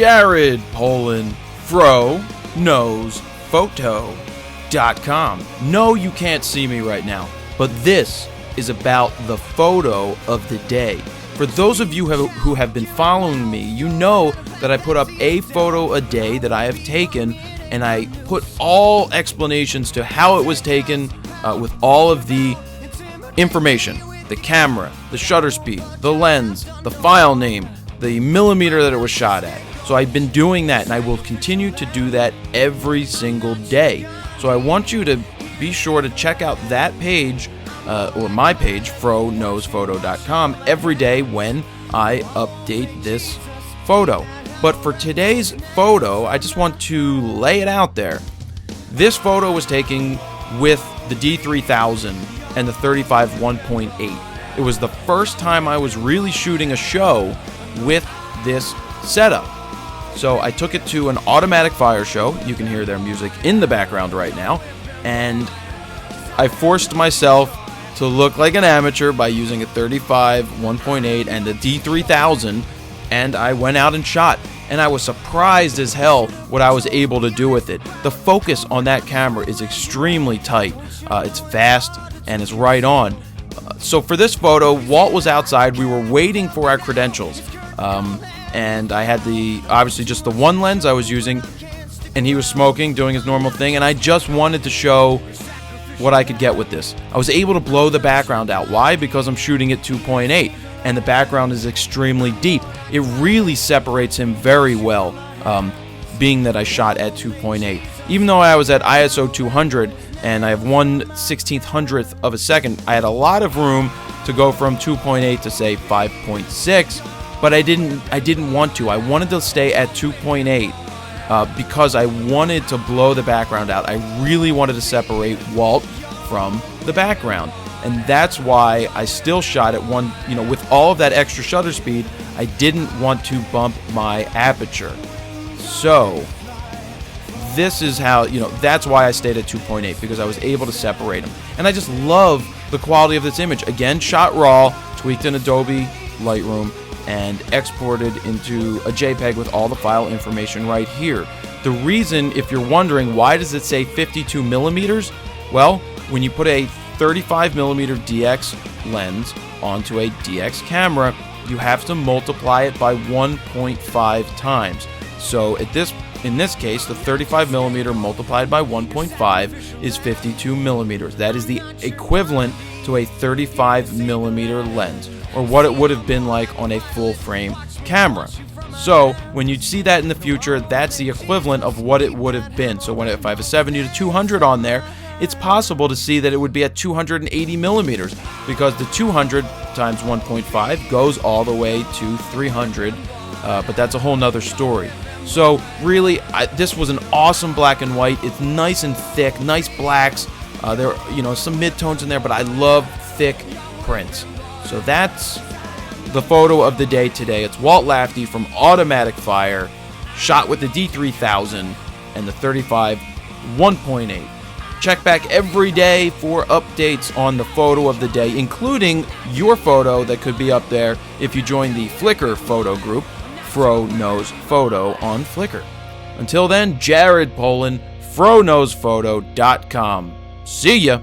Jared Polin, FroKnowsPhoto.com. No, you can't see me right now, but this is about the photo of the day. For those of you who have been following me, you know that I put up a photo a day that I have taken, and I put all explanations to how it was taken with all of the information. The camera, the shutter speed, the lens, the file name, the millimeter that it was shot at. So I've been doing that, and I will continue to do that every single day. So I want you to be sure to check out that page, or my page, FroKnowsPhoto.com, every day when I update this photo. But for today's photo, I just want to lay it out there. This photo was taken with the D3000 and the 35 1.8. It was the first time I was really shooting a show with this setup. So I took it to an automatic fire show. You can hear their music in the background right now. And I forced myself to look like an amateur by using a 35 1.8 and the D3000, and I went out and shot. And I was surprised as hell what I was able to do with it. The focus on that camera is extremely tight. It's fast and it's right on. So for this photo, Walt was outside. We were waiting for our credentials. And I had obviously just the one lens I was using, and he was smoking, doing his normal thing, and I just wanted to show what I could get with this. I was able to blow the background out. Why? Because I'm shooting at 2.8, and the background is extremely deep. It really separates him very well, being that I shot at 2.8. Even though I was at ISO 200, and I have 1/1600th of a second, I had a lot of room to go from 2.8 to say 5.6, but I didn't want to. I wanted to stay at 2.8 because I wanted to blow the background out. I really wanted to separate Walt from the background, and that's why I still shot at one. With all of that extra shutter speed, I didn't want to bump my aperture. So this is how, that's why I stayed at 2.8, because I was able to separate them. And I just love the quality of this image. Again, shot raw, tweaked in Adobe Lightroom, and exported into a JPEG with all the file information right here. The reason, if you're wondering, why does it say 52 millimeters? Well, when you put a 35 millimeter DX lens onto a DX camera, you have to multiply it by 1.5 times. So in this case, the 35 millimeter multiplied by 1.5 is 52 millimeters. That is the equivalent to a 35 millimeter lens, or what it would have been like on a full frame camera. So when you see that in the future, that's the equivalent of what it would have been. So if I have a 70 to 200 on there, it's possible to see that it would be at 280 millimeters, because the 200 times 1.5 goes all the way to 300, but that's a whole nother story. So really, this was an awesome black and white. It's nice and thick, nice blacks. There are some mid-tones in there, but I love thick prints. So that's the photo of the day today. It's Walt Lafty from Automatic Fire, shot with the D3000 and the 35 1.8. Check back every day for updates on the photo of the day, including your photo that could be up there if you join the Flickr photo group, Fro Knows Photo on Flickr. Until then, Jared Polin, FroKnowsPhoto.com. See ya!